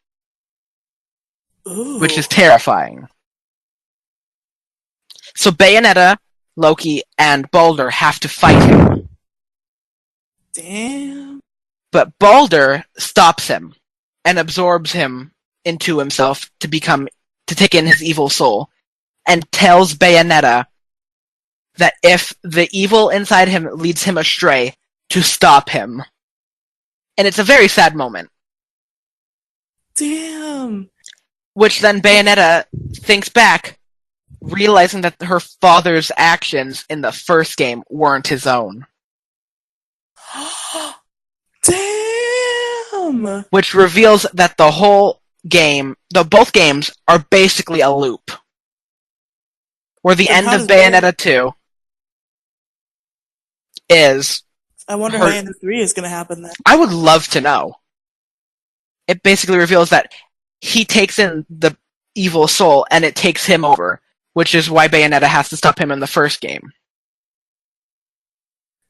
Ooh. Which is terrifying. So Bayonetta, Loki, and Balder have to fight him. Damn. But Balder stops him and absorbs him into himself to take in his evil soul, and tells Bayonetta that if the evil inside him leads him astray, to stop him. And it's a very sad moment. Damn. Which then Bayonetta thinks back, realizing that her father's actions in the first game weren't his own. Damn! Which reveals that the whole game, both games, are basically a loop. Where the end of Bayonetta 2 is... I wonder how Bayonetta 3 is going to happen then. I would love to know. It basically reveals that he takes in the evil soul and it takes him over, which is why Bayonetta has to stop him in the first game.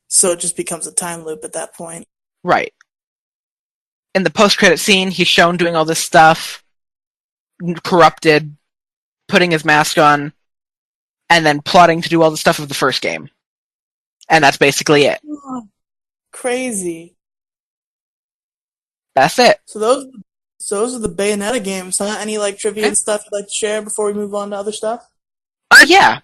So it just becomes a time loop at that point. Right. In the post-credit scene, he's shown doing all this stuff, corrupted, putting his mask on, and then plotting to do all the stuff of the first game. And that's basically it. Oh, crazy. That's it. So those are the Bayonetta games, huh? Any trivia and stuff you'd like to share before we move on to other stuff? Yeah.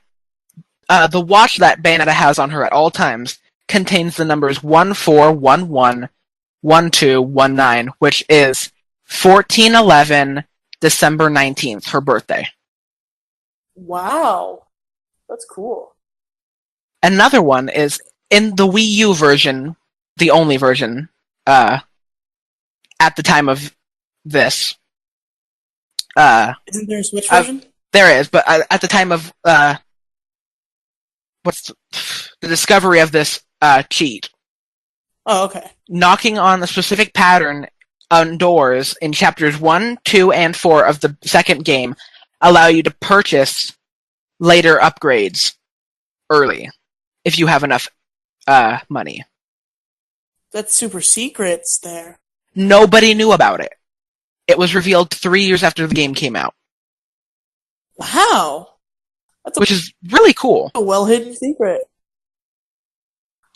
The watch that Bayonetta has on her at all times contains the numbers 14111219, which is 1411 December 19th, her birthday. Wow. That's cool. Another one is in the Wii U version, the only version, at the time of this. Isn't there a Switch version? There is, but at the time of what's the discovery of this cheat. Oh, okay. Knocking on the specific pattern on doors in chapters 1, 2, and 4 of the second game allow you to purchase later upgrades early if you have enough money. That's super secrets there. Nobody knew about it. It was revealed 3 years after the game came out. Wow. Which is really cool. A well-hidden secret.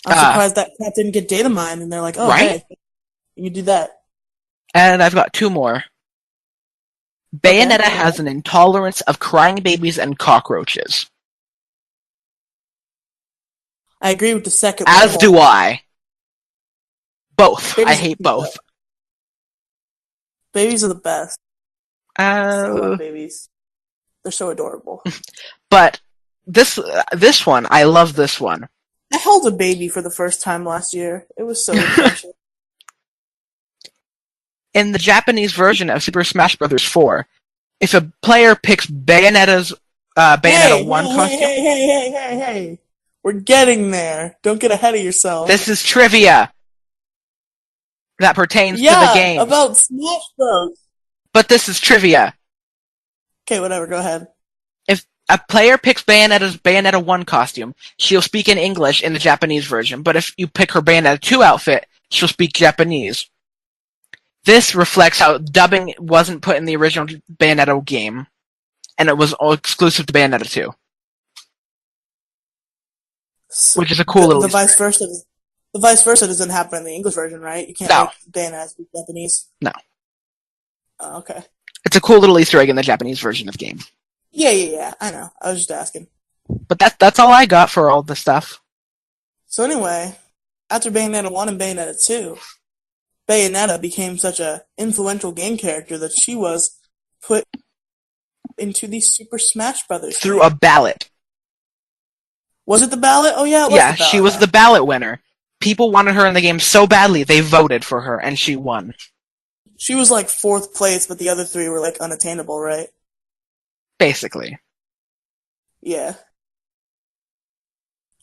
I'm surprised that cat didn't get data mined, and they're like, oh, right? hey, you can do that. And I've got two more. Bayonetta has an intolerance of crying babies and cockroaches. I agree with the second one. As do I. Both. I hate both. Babies are the best. I love Uh, babies. They're so adorable. But this one, I love this one. I held a baby for the first time last year. It was so refreshing. In the Japanese version of Super Smash Bros. 4, if a player picks Bayonetta's Bayonetta 1 costume... Hey! We're getting there. Don't get ahead of yourself. This is trivia that pertains to the game. Yeah, about Smash Bros. But this is trivia. Okay, whatever, go ahead. If a player picks Bayonetta's Bayonetta 1 costume, she'll speak in English in the Japanese version, but if you pick her Bayonetta 2 outfit, she'll speak Japanese. This reflects how dubbing wasn't put in the original Bayonetta game, and it was all exclusive to Bayonetta 2. So which is a cool little the vice versa. The vice versa doesn't happen in the English version, right? You can't make Bayonetta speak Japanese. No. Oh, okay. It's a cool little Easter egg in the Japanese version of the game. Yeah. I know. I was just asking. But that's all I got for all the stuff. So anyway, after Bayonetta 1 and Bayonetta 2, Bayonetta became such an influential game character that she was put into the Super Smash Bros. Through a ballot. Was it the ballot? Oh yeah, it was yeah, the ballot. She was the ballot winner. People wanted her in the game so badly, they voted for her, and she won. She was like 4th place, but the other 3 were like unattainable, right? Basically. Yeah.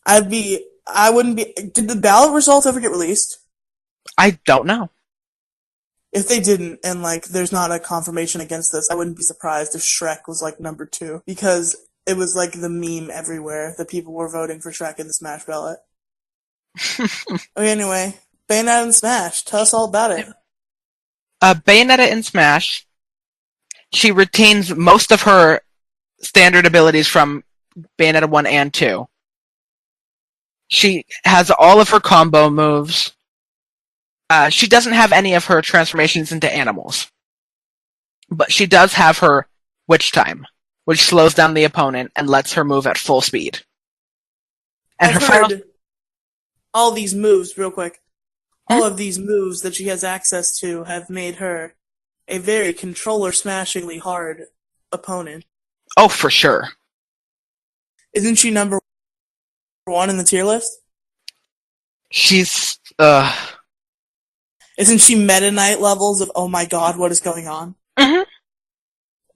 I wouldn't be... Did the ballot results ever get released? I don't know. If they didn't, and like there's not a confirmation against this, I wouldn't be surprised if Shrek was like number 2. Because it was like the meme everywhere that people were voting for Shrek in the Smash ballot. Okay, anyway. Bayonetta and Smash. Tell us all about it. Bayonetta in Smash, she retains most of her standard abilities from Bayonetta 1 and 2. She has all of her combo moves. She doesn't have any of her transformations into animals. But she does have her Witch Time, which slows down the opponent and lets her move at full speed. And I've heard all these moves, real quick. All of these moves that she has access to have made her a very controller-smashingly hard opponent. Oh, for sure. Isn't she number 1 in the tier list? She's, Isn't she Meta Knight levels of, oh my god, what is going on? Mm-hmm.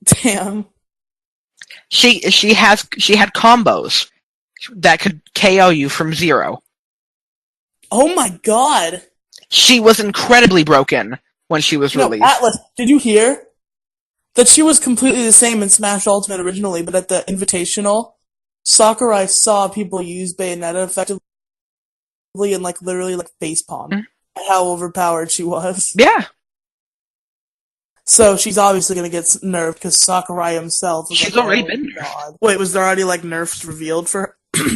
Damn. She had combos that could KO you from 0. Oh my god! She was incredibly broken when she was released. Atlas, did you hear that she was completely the same in Smash Ultimate originally, but at the Invitational, Sakurai saw people use Bayonetta effectively and like literally like facepalm at how overpowered she was. Yeah. So she's obviously gonna get nerfed because Sakurai himself was She's like, already been nerfed. Wait, was there already like nerfs revealed for her?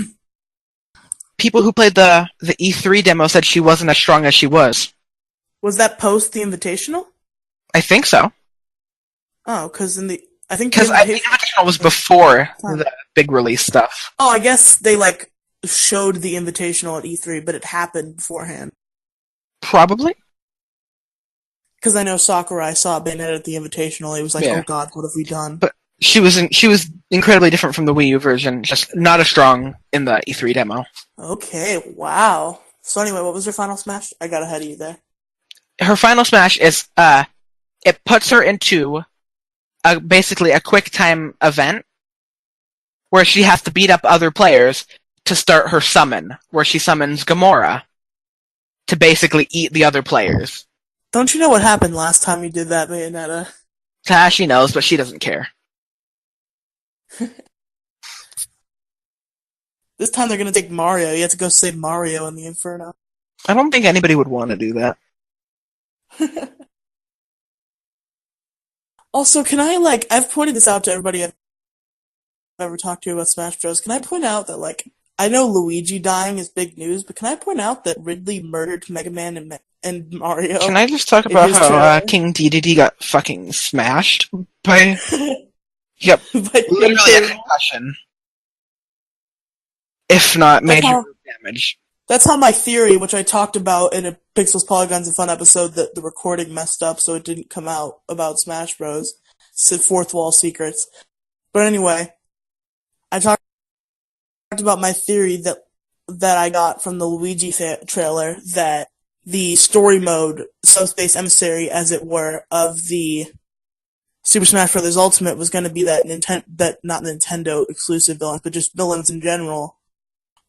People who played the E3 demo said she wasn't as strong as she was. Was that post the Invitational? I think so. Oh, because I think the Invitational was before the big release stuff. Oh, I guess they like showed the Invitational at E3, but it happened beforehand. Probably. Because I know Sakurai saw Bayonetta at the Invitational. He was like, "Oh God, what have we done?" But she was incredibly different from the Wii U version. Just not as strong in the E3 demo. Okay, wow. So anyway, what was her final smash? I got ahead of you there. Her final smash is it puts her into basically a quick time event where she has to beat up other players to start her summon, where she summons Gamora to basically eat the other players. Don't you know what happened last time you did that, Bayonetta? She knows, but she doesn't care. This time they're gonna take Mario. You have to go save Mario in the Inferno. I don't think anybody would want to do that. Also, can I, like, I've pointed this out to everybody I've ever talked to about Smash Bros. Can I point out that, like, I know Luigi dying is big news, but can I point out that Ridley murdered Mega Man and Mario. Can I just talk about how King Dedede got fucking smashed by... Yep, by literally a concussion. If not major damage. That's how my theory, which I talked about in a Pixels, Polygons, and Fun episode, that the recording messed up so it didn't come out about Smash Bros. Fourth Wall Secrets. But anyway, I talked about my theory that I got from the Luigi trailer, that the story mode, Subspace Emissary, as it were, of the Super Smash Bros. Ultimate was going to be that not Nintendo exclusive villains, but just villains in general.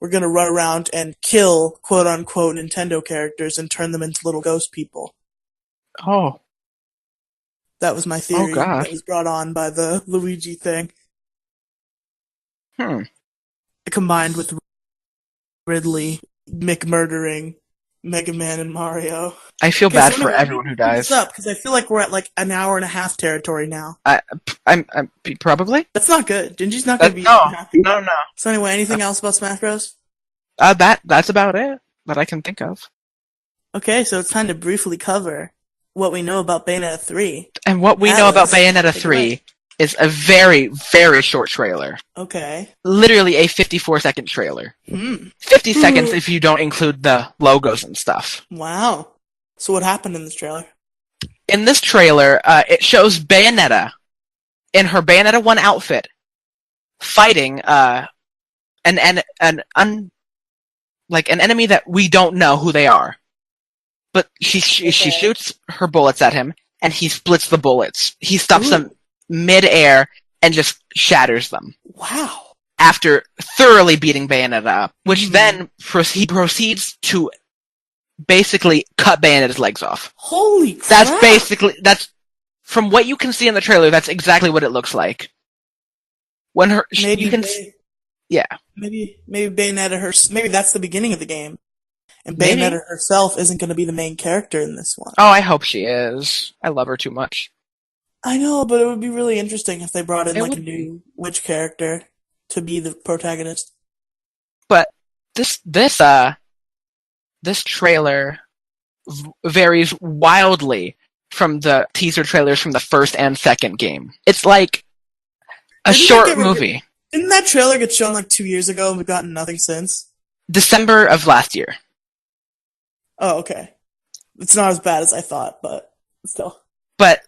We're going to run around and kill quote-unquote Nintendo characters and turn them into little ghost people. Oh. That was my theory that was brought on by the Luigi thing. Combined with Ridley McMurdering Mega Man and Mario. I feel bad for everyone who dies. Because I feel like we're at like an hour and a half territory now. I'm probably. That's not good. Gingy's not going to be happy. No. So anyway, anything else about Smash Bros? That's about it that I can think of. Okay, so it's time to briefly cover what we know about Bayonetta 3. And what we know about Bayonetta 3 is a very, very short trailer. Okay. Literally a 54-second trailer. 50 seconds if you don't include the logos and stuff. Wow. So what happened in this trailer? In this trailer, it shows Bayonetta in her Bayonetta 1 outfit fighting an enemy that we don't know who they are. But she shoots her bullets at him, and he splits the bullets. He stops them mid-air and just shatters them. Wow. After thoroughly beating Bayonetta up, which then he proceeds to basically cut Bayonetta's legs off. Holy crap! That's from what you can see in the trailer, that's exactly what it looks like. When maybe Bayonetta maybe that's the beginning of the game. And Bayonetta herself isn't going to be the main character in this one. Oh, I hope she is. I love her too much. I know, but it would be really interesting if they brought in a new witch character to be the protagonist. But this trailer varies wildly from the teaser trailers from the first and second game. It's like a short movie. Didn't that trailer get shown like 2 years ago and we've gotten nothing since? December of last year. Oh, okay. It's not as bad as I thought, but still. But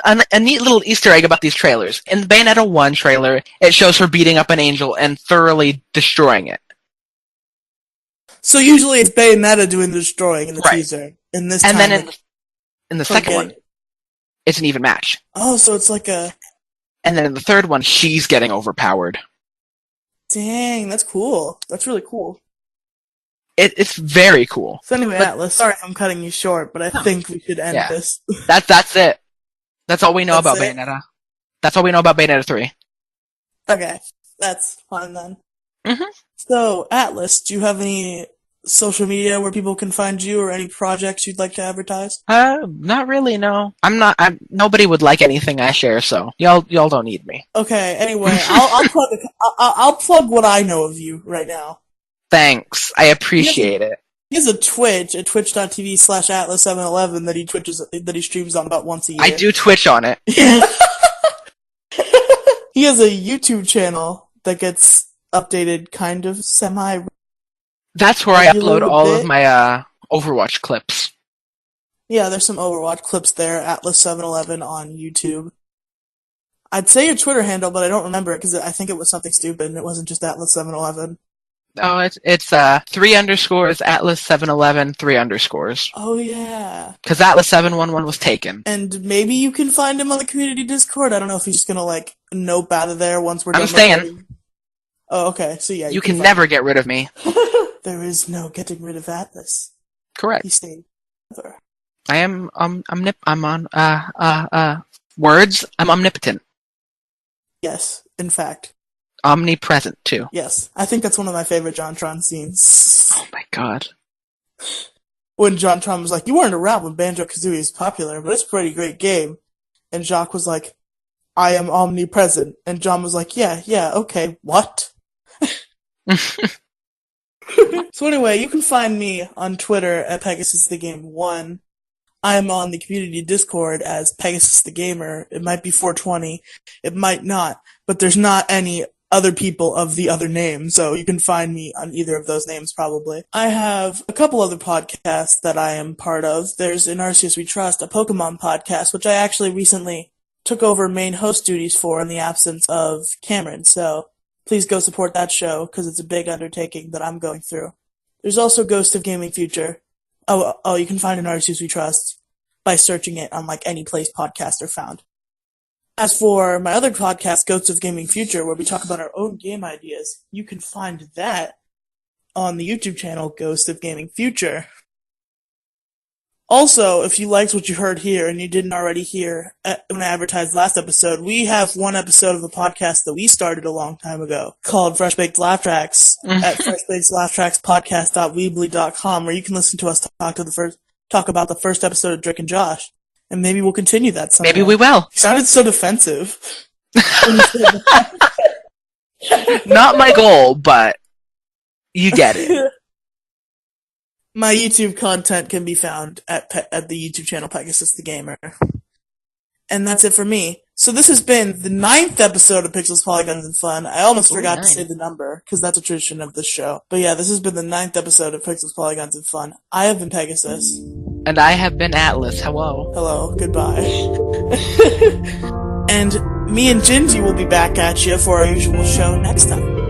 a neat little Easter egg about these trailers. In the Bayonetta 1 trailer, it shows her beating up an angel and thoroughly destroying it. So usually it's Bayonetta doing the destroying in the teaser. In the second one, it's an even match. Oh, so it's like a... And then in the third one, she's getting overpowered. Dang, that's cool. That's really cool. It's very cool. So anyway, Atlas, sorry if I'm cutting you short, but I think we should end this. That's it. That's all we know about Bayonetta. That's all we know about Bayonetta 3. Okay, that's fine then. So, Atlas, do you have any social media where people can find you or any projects you'd like to advertise? Not really, no. Nobody would like anything I share, so y'all don't need me. Okay, anyway, I'll plug what I know of you right now. Thanks. I appreciate it. He has a Twitch at twitch.tv/Atlas711 that he streams on about once a year. I do Twitch on it. He has a YouTube channel that gets updated kind of semi. That's where I upload all of my Overwatch clips. Yeah, there's some Overwatch clips there, Atlas711 on YouTube. I'd say your Twitter handle, but I don't remember it because I think it was something stupid and it wasn't just Atlas711. Oh, it's 3_ Atlas711 3_. Oh yeah. Because Atlas711 was taken. And maybe you can find him on the community Discord. I don't know if he's just gonna like nope out of there once we're done. I'm staying. Oh, okay. So yeah, you can never get rid of me. There is no getting rid of Atlas. Correct. He's staying forever. I am words. I'm omnipotent. Yes, in fact. Omnipresent, too. Yes. I think that's one of my favorite JonTron scenes. Oh my god. When JonTron was like, you weren't around when Banjo-Kazooie is popular, but it's a pretty great game. And Jacques was like, I am omnipresent. And John was like, yeah, okay, what? So anyway, you can find me on Twitter at PegasusTheGame1. I am on the community Discord as Pegasus the Gamer. It might be 420, it might not, but there's not any other people of the other name, so you can find me on either of those names probably. I have a couple other podcasts that I am part of. There's In Arceus We Trust, a Pokemon podcast, which I actually recently took over main host duties for in the absence of Cameron, so please go support that show, because it's a big undertaking that I'm going through. There's also Ghost of Gaming Future. Oh, you can find an Arceus We Trust by searching it on like any place podcasts are found. As for my other podcast, Ghosts of Gaming Future, where we talk about our own game ideas, you can find that on the YouTube channel Ghosts of Gaming Future. Also, if you liked what you heard here and you didn't already hear when I advertised last episode, we have one episode of a podcast that we started a long time ago called Fresh Baked Laugh Tracks at freshbakedlaughtrackspodcast.weebly.com, where you can listen to us talk about the first episode of Drake and Josh. And maybe we'll continue that someday. Maybe we will. You sounded so defensive. Not my goal, but you get it. My YouTube content can be found at the YouTube channel Pegasus the Gamer. And that's it for me. So this has been the 9th episode of Pixels, Polygons, and Fun. I almost forgot to say the number, because that's a tradition of this show. But yeah, this has been the 9th episode of Pixels, Polygons, and Fun. I have been Pegasus. And I have been Atlas. Hello. Hello. Goodbye. And me and Gingy will be back at you for our usual show next time.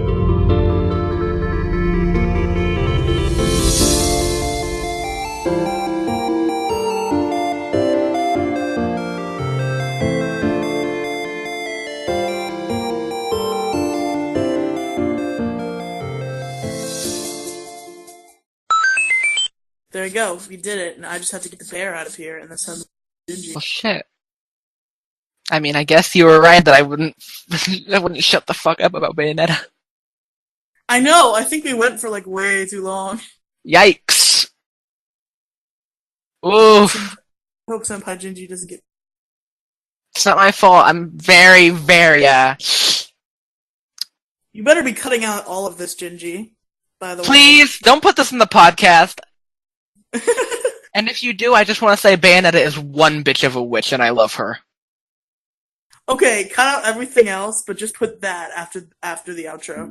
There you go. We did it, and I just have to get the bear out of here, and that's how Gingy. Well, shit. I mean, I guess you were right that I wouldn't shut the fuck up about Bayonetta. I know. I think we went for like way too long. Yikes. Oof. Hope Senpai Gingy doesn't get. It's not my fault. I'm very, very, You better be cutting out all of this, Gingy. By the way. Please, don't put this in the podcast. And if you do, I just want to say Bayonetta is one bitch of a witch, and I love her. Okay, cut out everything else, but just put that after the outro.